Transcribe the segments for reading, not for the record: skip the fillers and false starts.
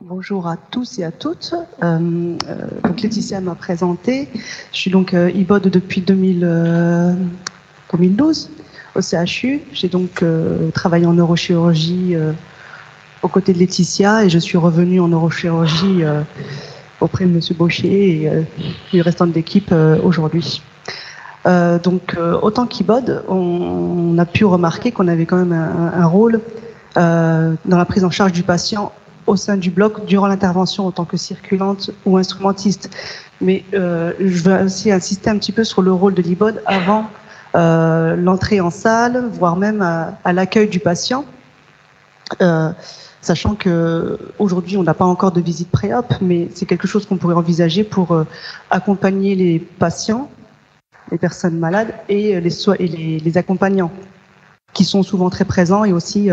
Bonjour à tous et à toutes. Donc Laetitia m'a présenté. Je suis donc IBOD depuis 2012 au CHU. J'ai donc travaillé en neurochirurgie aux côtés de Laetitia et je suis revenue en neurochirurgie auprès de Monsieur Baucher et du restant de l'équipe aujourd'hui. Autant qu'IBOD, on a pu remarquer qu'on avait quand même un rôle dans la prise en charge du patient au sein du bloc durant l'intervention en tant que circulante ou instrumentiste. Mais je veux aussi insister un petit peu sur le rôle de l'IBOD avant l'entrée en salle, voire même à l'accueil du patient. Sachant qu'aujourd'hui, on n'a pas encore de visite pré-op, mais c'est quelque chose qu'on pourrait envisager pour accompagner les patients, les personnes malades et les accompagnants, qui sont souvent très présents et aussi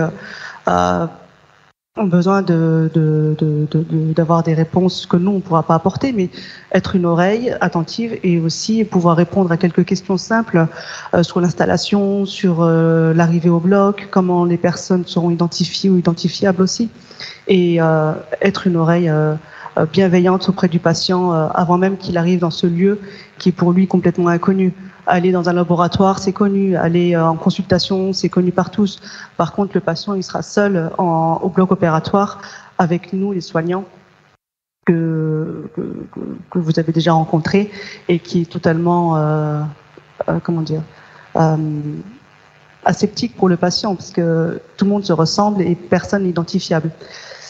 ont besoin d'avoir des réponses que nous, on ne pourra pas apporter, mais être une oreille attentive et aussi pouvoir répondre à quelques questions simples sur l'installation, sur l'arrivée au bloc, comment les personnes seront identifiées ou identifiables aussi, et être une oreille bienveillante auprès du patient avant même qu'il arrive dans ce lieu qui est pour lui complètement inconnu. Aller dans un laboratoire, c'est connu. Aller en consultation, c'est connu par tous. Par contre, le patient, il sera seul au bloc opératoire avec nous, les soignants, que vous avez déjà rencontrés et qui est totalement, aseptique pour le patient, parce que tout le monde se ressemble et personne n'est identifiable.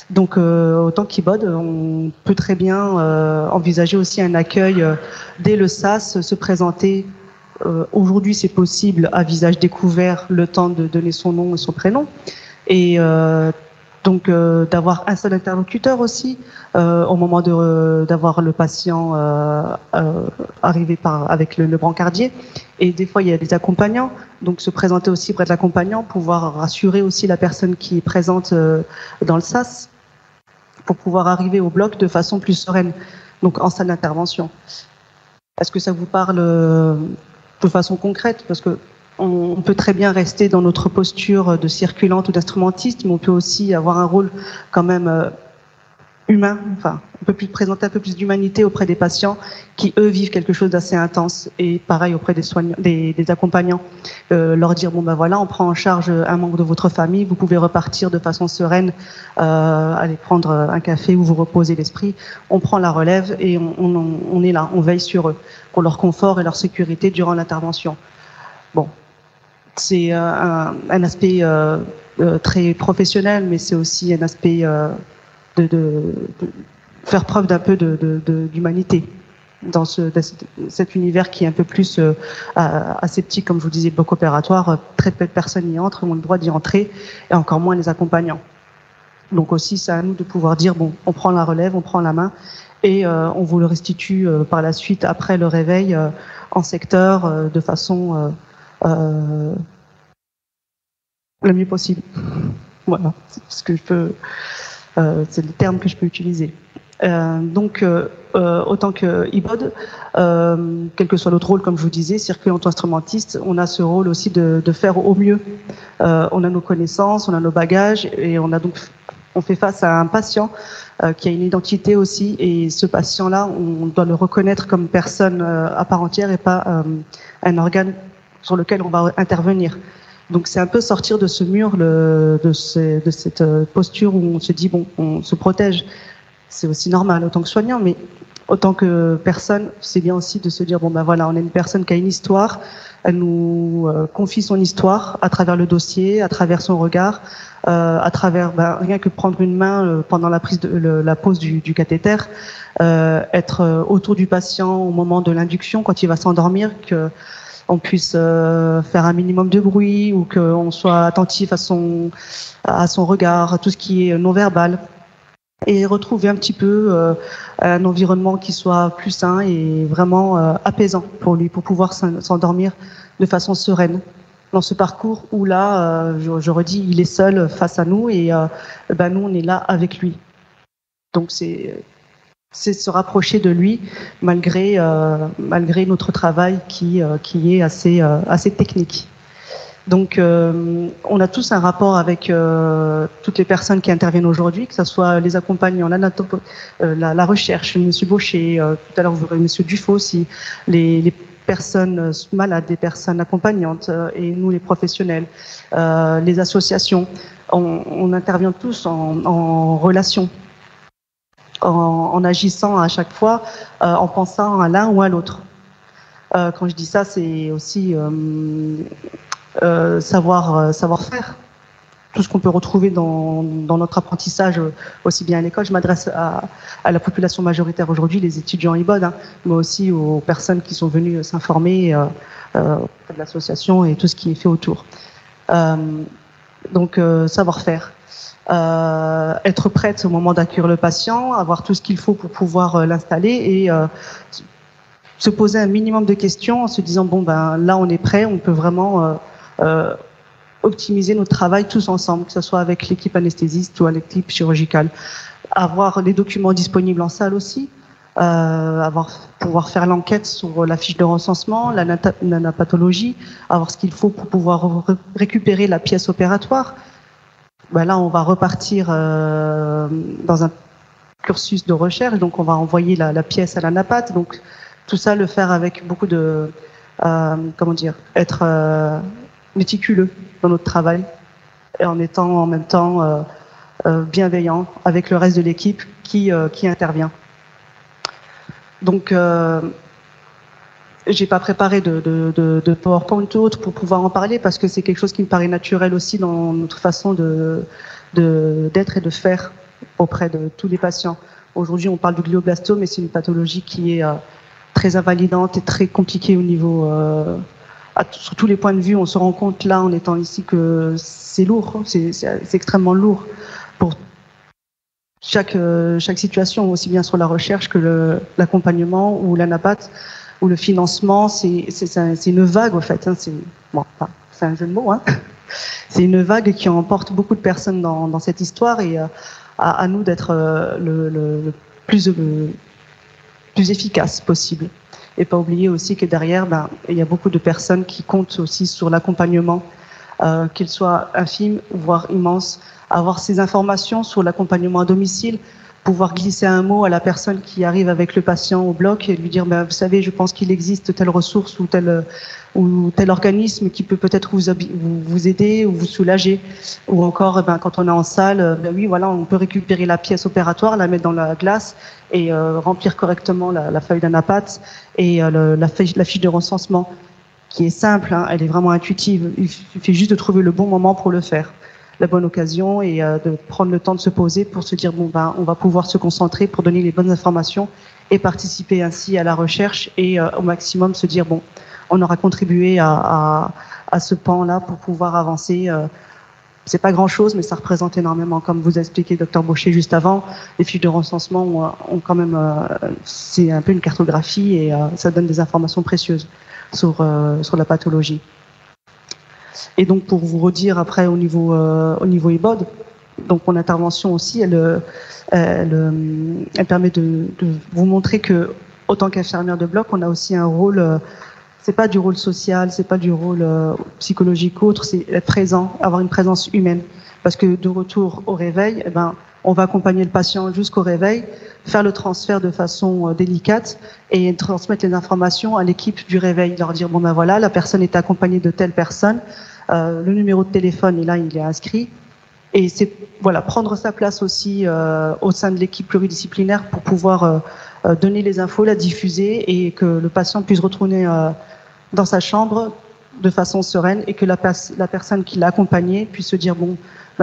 Donc, autant qu'IBOD, on peut très bien envisager aussi un accueil dès le SAS, se présenter. Aujourd'hui, c'est possible à visage découvert, le temps de donner son nom et son prénom. Et d'avoir un seul interlocuteur aussi, au moment d'avoir le patient arrivé avec le brancardier. Et des fois, il y a des accompagnants. Donc, se présenter aussi près de l'accompagnant, pouvoir rassurer aussi la personne qui est présente dans le SAS, pour pouvoir arriver au bloc de façon plus sereine, donc en salle d'intervention. Est-ce que ça vous parle de façon concrète? Parce que on peut très bien rester dans notre posture de circulante ou d'instrumentiste, mais on peut aussi avoir un rôle quand même humain. Enfin, on peut présenter un peu plus d'humanité auprès des patients qui, eux, vivent quelque chose d'assez intense. Et pareil auprès des soignants, des accompagnants. Leur dire, bon ben voilà, on prend en charge un membre de votre famille, vous pouvez repartir de façon sereine, aller prendre un café ou vous reposer l'esprit. On prend la relève et on est là, on veille sur eux, pour leur confort et leur sécurité durant l'intervention. Bon, c'est un aspect très professionnel, mais c'est aussi un aspect de faire preuve d'un peu d'humanité dans cet univers qui est un peu plus aseptique, comme je vous disais, le bloc opératoire. Très peu de personnes y entrent, ont le droit d'y entrer, et encore moins les accompagnants. Donc aussi, c'est à nous de pouvoir dire, bon, on prend la relève, on prend la main, et on vous le restitue par la suite, après le réveil, en secteur, de façon le mieux possible. Voilà, c'est ce que je peux... c'est le terme que je peux utiliser. Autant que IBOD, quel que soit notre rôle, comme je vous disais, circulant-instrumentiste, on a ce rôle aussi de faire au mieux. On a nos connaissances, on a nos bagages, et on fait face à un patient qui a une identité aussi, et ce patient-là, on doit le reconnaître comme personne à part entière et pas un organe sur lequel on va intervenir. Donc c'est un peu sortir de ce mur, de cette posture où on se dit, bon, on se protège. C'est aussi normal, autant que soignant, mais autant que personne, c'est bien aussi de se dire, bon ben voilà, on est une personne qui a une histoire, elle nous confie son histoire à travers le dossier, à travers son regard, à travers rien que prendre une main pendant la pose du cathéter, être autour du patient au moment de l'induction, quand il va s'endormir, qu'on puisse faire un minimum de bruit, ou qu'on soit attentif à son regard, à tout ce qui est non-verbal, et retrouver un petit peu un environnement qui soit plus sain et vraiment apaisant pour lui, pour pouvoir s'endormir de façon sereine dans ce parcours où là, je redis, il est seul face à nous, et nous, on est là avec lui. Donc c'est se rapprocher de lui malgré notre travail qui est assez technique. Donc, on a tous un rapport avec toutes les personnes qui interviennent aujourd'hui, que ce soit les accompagnants, la recherche, Monsieur Baucher, tout à l'heure vous verrez Monsieur Dufaux aussi, les personnes malades, les personnes accompagnantes et nous les professionnels, les associations. On intervient tous en relation, en agissant à chaque fois, en pensant à l'un ou à l'autre. Quand je dis ça, c'est aussi savoir-faire. Tout ce qu'on peut retrouver dans notre apprentissage, aussi bien à l'école. Je m'adresse à la population majoritaire aujourd'hui, les étudiants IBOD, hein, mais aussi aux personnes qui sont venues s'informer auprès de l'association et tout ce qui est fait autour. Donc, savoir-faire. Être prête au moment d'accueillir le patient, avoir tout ce qu'il faut pour pouvoir l'installer et se poser un minimum de questions en se disant bon ben là on est prêt, on peut vraiment optimiser notre travail tous ensemble, que ce soit avec l'équipe anesthésiste ou avec l'équipe chirurgicale. Avoir les documents disponibles en salle aussi, pouvoir faire l'enquête sur la fiche de recensement, la nanopathologie, avoir ce qu'il faut pour pouvoir récupérer la pièce opératoire. Ben là, on va repartir dans un cursus de recherche, donc on va envoyer la pièce à la napathe. Donc tout ça, le faire avec beaucoup de, être méticuleux dans notre travail et en étant en même temps bienveillant avec le reste de l'équipe qui intervient. Donc, j'ai pas préparé de PowerPoint ou autre pour pouvoir en parler parce que c'est quelque chose qui me paraît naturel aussi dans notre façon d'être et de faire auprès de tous les patients. Aujourd'hui, on parle du glioblastome, mais c'est une pathologie qui est très invalidante et très compliquée au niveau sur tous les points de vue. On se rend compte là, en étant ici, que c'est lourd, c'est extrêmement lourd pour chaque situation, aussi bien sur la recherche que l'accompagnement ou la napathe ou le financement. C'est une vague, en fait. Hein, c'est un jeu de mots. Hein. C'est une vague qui emporte beaucoup de personnes dans cette histoire et à nous d'être le plus efficace possible. Et pas oublier aussi que derrière, il y a beaucoup de personnes qui comptent aussi sur l'accompagnement, qu'il soit infime, voire immense. Avoir ces informations sur l'accompagnement à domicile, pouvoir glisser un mot à la personne qui arrive avec le patient au bloc et lui dire vous savez, je pense qu'il existe telle ressource ou tel organisme qui peut peut-être vous aider ou vous soulager. Ou encore, quand on est en salle, oui, voilà, on peut récupérer la pièce opératoire, la mettre dans la glace et remplir correctement la feuille d'anapathe et la fiche de recensement, qui est simple, hein, elle est vraiment intuitive. Il suffit juste de trouver le bon moment pour le faire, la bonne occasion et de prendre le temps de se poser pour se dire on va pouvoir se concentrer pour donner les bonnes informations et participer ainsi à la recherche et au maximum se dire on aura contribué à ce pan-là pour pouvoir avancer. C'est pas grand-chose, mais ça représente énormément. Comme vous a expliqué Dr Baucher juste avant, les fiches de recensement ont quand même, c'est un peu une cartographie et ça donne des informations précieuses sur la pathologie. Et donc pour vous redire après au niveau IBOD, donc mon intervention aussi, elle permet de vous montrer que autant qu'infirmière de bloc, on a aussi un rôle. C'est pas du rôle social, c'est pas du rôle psychologique ou autre, c'est être présent, avoir une présence humaine. Parce que de retour au réveil, on va accompagner le patient jusqu'au réveil, faire le transfert de façon délicate et transmettre les informations à l'équipe du réveil, leur dire voilà, la personne est accompagnée de telle personne, le numéro de téléphone est là, il est inscrit. Et c'est prendre sa place aussi au sein de l'équipe pluridisciplinaire pour pouvoir donner les infos, la diffuser et que le patient puisse retourner dans sa chambre de façon sereine et que la personne qui l'a accompagné puisse se dire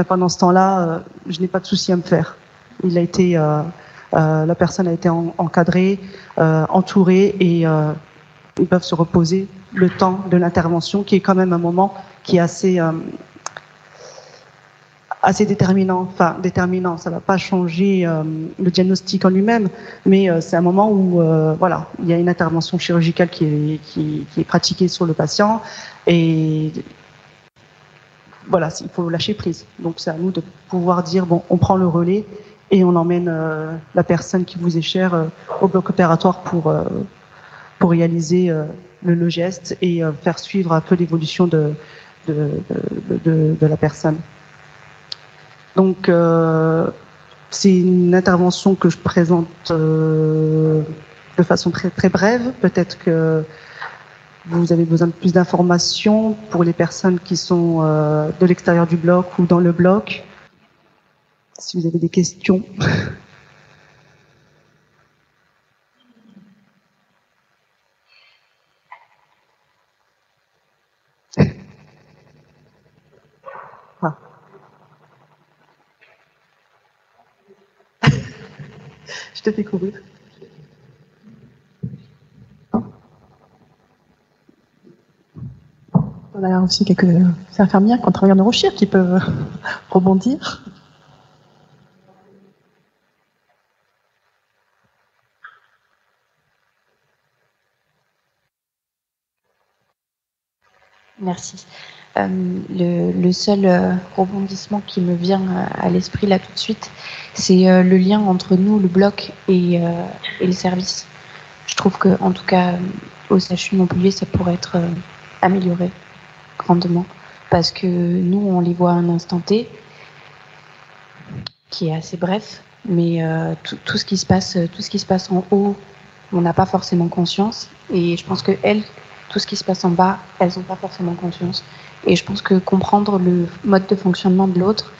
pendant ce temps-là, je n'ai pas de souci à me faire. La personne a été encadrée, entourée et ils peuvent se reposer le temps de l'intervention, qui est quand même un moment qui est assez déterminant. Enfin, déterminant, ça ne va pas changer le diagnostic en lui-même, mais c'est un moment où il y a une intervention chirurgicale qui est pratiquée sur le patient et il faut lâcher prise. Donc c'est à nous de pouvoir dire on prend le relais et on emmène la personne qui vous est chère au bloc opératoire pour réaliser le geste et faire suivre un peu l'évolution de de la personne. Donc, c'est une intervention que je présente de façon très, très brève. Peut-être que vous avez besoin de plus d'informations pour les personnes qui sont de l'extérieur du bloc ou dans le bloc. Si vous avez des questions. Ah. Je te fais courir. On a aussi quelques infirmières qui ont travaillé en neurochir qui peuvent rebondir. Merci. Le seul rebondissement qui me vient à l'esprit là tout de suite, c'est le lien entre nous, le bloc et le service. Je trouve que, en tout cas, au CHU de Montpellier, ça pourrait être amélioré grandement, parce que nous, on les voit à un instant T, qui est assez bref, mais tout ce qui se passe en haut, on n'a pas forcément conscience, et je pense que elles, tout ce qui se passe en bas, elles n'ont pas forcément conscience. Et je pense que comprendre le mode de fonctionnement de l'autre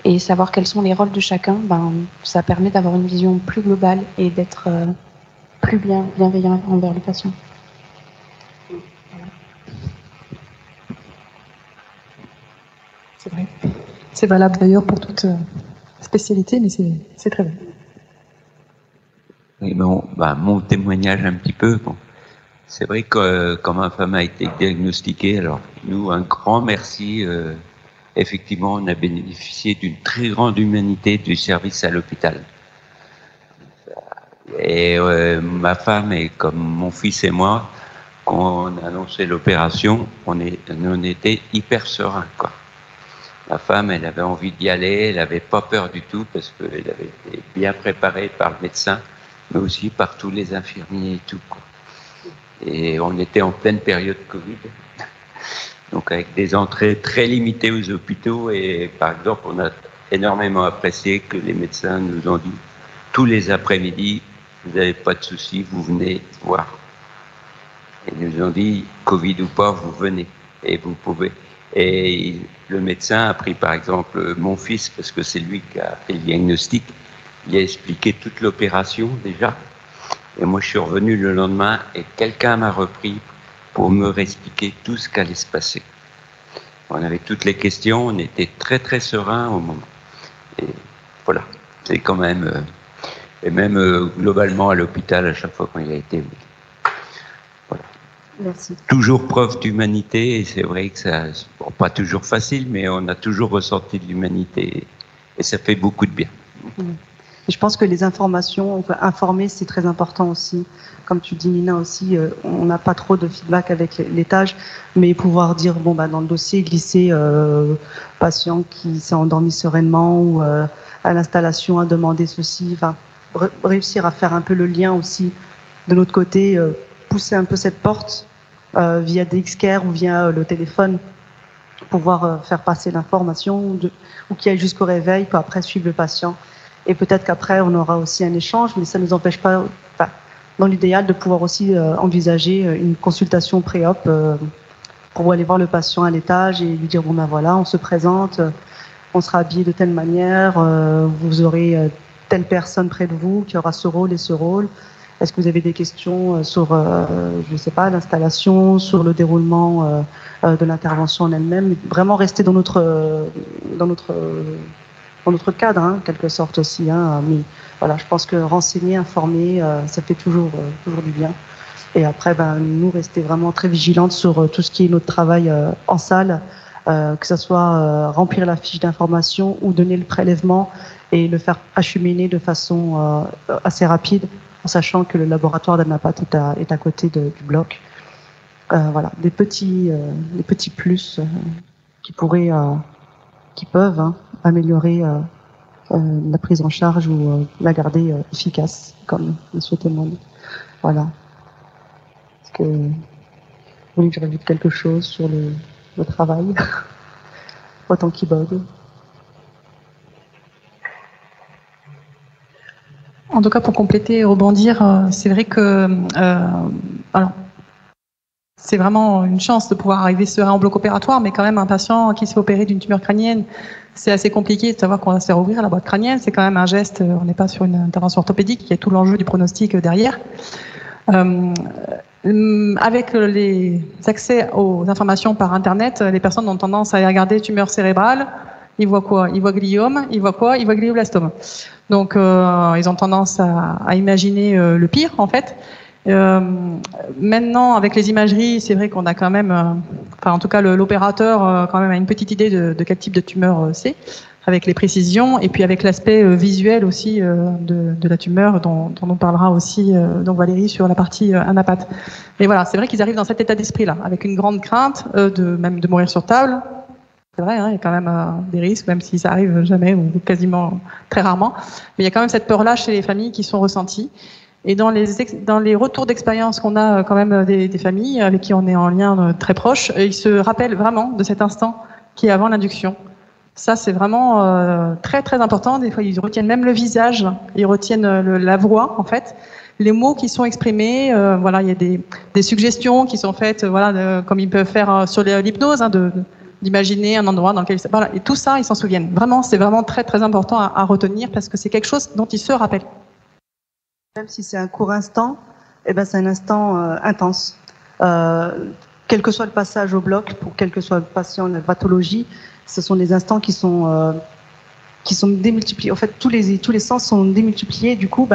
et savoir quels sont les rôles de chacun, ben, ça permet d'avoir une vision plus globale et d'être plus bienveillant envers le patient. C'est vrai. C'est valable d'ailleurs pour toute spécialité, mais c'est très bien. Et bon, bah, mon témoignage un petit peu. Bon. C'est vrai que quand ma femme a été diagnostiquée, alors nous, un grand merci. Effectivement, on a bénéficié d'une très grande humanité du service à l'hôpital. Et ma femme, et comme mon fils et moi, quand on a annoncé l'opération, on était hyper sereins, quoi. Ma femme, elle avait envie d'y aller, elle n'avait pas peur du tout parce qu'elle avait été bien préparée par le médecin, mais aussi par tous les infirmiers et tout, quoi. Et on était en pleine période Covid, donc avec des entrées très limitées aux hôpitaux. Et par exemple, on a énormément apprécié que les médecins nous ont dit tous les après-midi, vous n'avez pas de soucis, vous venez voir. Et ils nous ont dit, Covid ou pas, vous venez et vous pouvez. Et le médecin a pris par exemple mon fils, parce que c'est lui qui a fait le diagnostic, il a expliqué toute l'opération déjà. Et moi, je suis revenu le lendemain et quelqu'un m'a repris pour me réexpliquer tout ce qu'allait se passer. On avait toutes les questions, on était très très serein au moment. Et voilà, c'est quand même... et même globalement à l'hôpital, à chaque fois quand il a été... Voilà. Merci. Toujours preuve d'humanité, et c'est vrai que ça... Bon, pas toujours facile, mais on a toujours ressenti de l'humanité. Et ça fait beaucoup de bien. Et je pense que les informations, informer, c'est très important aussi. Comme tu dis, Nina, aussi, on n'a pas trop de feedback avec l'étage, mais pouvoir dire, bon, bah, dans le dossier, glisser patient qui s'est endormi sereinement ou à l'installation a demandé ceci, enfin, réussir à faire un peu le lien aussi de notre côté, pousser un peu cette porte via DXCare ou via le téléphone, pouvoir faire passer l'information ou qui aille jusqu'au réveil, puis après suivre le patient. Et peut-être qu'après, on aura aussi un échange, mais ça ne nous empêche pas, enfin, dans l'idéal, de pouvoir aussi envisager une consultation pré-op pour aller voir le patient à l'étage et lui dire, bon ben voilà, on se présente, on sera habillé de telle manière, vous aurez telle personne près de vous qui aura ce rôle et ce rôle. Est-ce que vous avez des questions sur, je ne sais pas, l'installation, sur le déroulement de l'intervention en elle-même? Vraiment rester dans notre cadre, hein, en quelque sorte aussi. Hein, mais voilà, je pense que renseigner, informer, ça fait toujours du bien. Et après, ben, nous, rester vraiment très vigilantes sur tout ce qui est notre travail en salle, que ce soit remplir la fiche d'information ou donner le prélèvement et le faire acheminer de façon assez rapide, en sachant que le laboratoire d'Anapat est à côté du bloc. Voilà, des petits plus qui peuvent hein, améliorer la prise en charge ou la garder efficace, comme le souhaitait moi. Voilà. Est-ce que vous voulez que je rajoute quelque chose sur le... le travail, autant qu'il bug. En tout cas, pour compléter et rebondir, c'est vrai que alors, c'est vraiment une chance de pouvoir arriver serein en bloc opératoire, mais quand même un patient qui se fait opérer d'une tumeur crânienne, c'est assez compliqué de savoir qu'on va se faire ouvrir la boîte crânienne. C'est quand même un geste, on n'est pas sur une intervention orthopédique, il y a tout l'enjeu du pronostic derrière. Avec les accès aux informations par Internet, les personnes ont tendance à aller regarder tumeur cérébrale. Ils voient quoi? Ils voient gliome. Ils voient quoi? Ils voient glioblastome. Donc, ils ont tendance à imaginer le pire, en fait. Maintenant, avec les imageries, c'est vrai qu'on a quand même, enfin, en tout cas, l'opérateur quand même a une petite idée de quel type de tumeur c'est, avec les précisions, et puis avec l'aspect visuel aussi de la tumeur, dont nous parlera aussi donc Valérie sur la partie anapathe. Mais voilà, c'est vrai qu'ils arrivent dans cet état d'esprit-là, avec une grande crainte même de mourir sur table. C'est vrai, hein, il y a quand même des risques, même si ça arrive jamais ou quasiment très rarement. Mais il y a quand même cette peur-là chez les familles qui sont ressenties. Et dans les retours d'expérience qu'on a quand même des familles avec qui on est en lien très proche, ils se rappellent vraiment de cet instant qui est avant l'induction. Ça, c'est vraiment très très important. Des fois, ils retiennent même le visage, ils retiennent la voix, en fait, les mots qui sont exprimés. Voilà, il y a des suggestions qui sont faites, voilà, comme ils peuvent faire sur l'hypnose, hein, d'imaginer un endroit dans lequel voilà, et tout ça, ils s'en souviennent. Vraiment, c'est vraiment très très important à retenir parce que c'est quelque chose dont ils se rappellent. Même si c'est un court instant, eh ben c'est un instant intense. Quel que soit le passage au bloc, pour quel que soit le patient, la pathologie, ce sont des instants qui sont démultipliés. En fait, tous les sens sont démultipliés. Du coup,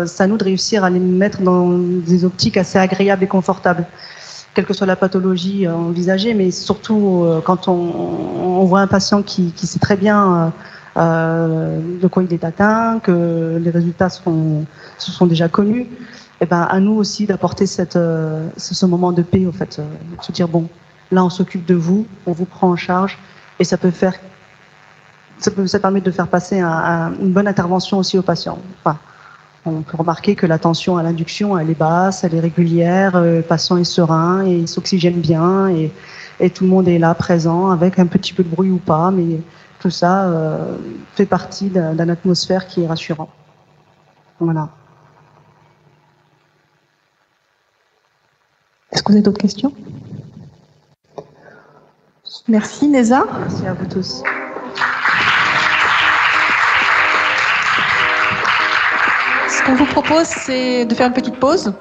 c'est à nous de réussir à les mettre dans des optiques assez agréables et confortables. Quelle que soit la pathologie envisagée, mais surtout quand on voit un patient qui sait très bien de quoi il est atteint, que les résultats se sont déjà connus, et ben à nous aussi d'apporter ce moment de paix, en fait, de se dire bon, là on s'occupe de vous, on vous prend en charge, et ça permet de faire passer une bonne intervention aussi au patient. Enfin, on peut remarquer que la tension à l'induction, elle est basse, elle est régulière, le patient est serein et il s'oxygène bien et tout le monde est là présent avec un petit peu de bruit ou pas, mais tout ça fait partie d'une atmosphère qui est rassurante. Voilà. Est-ce que vous avez d'autres questions? Merci Neza. Merci à vous tous. Ce qu'on vous propose, c'est de faire une petite pause.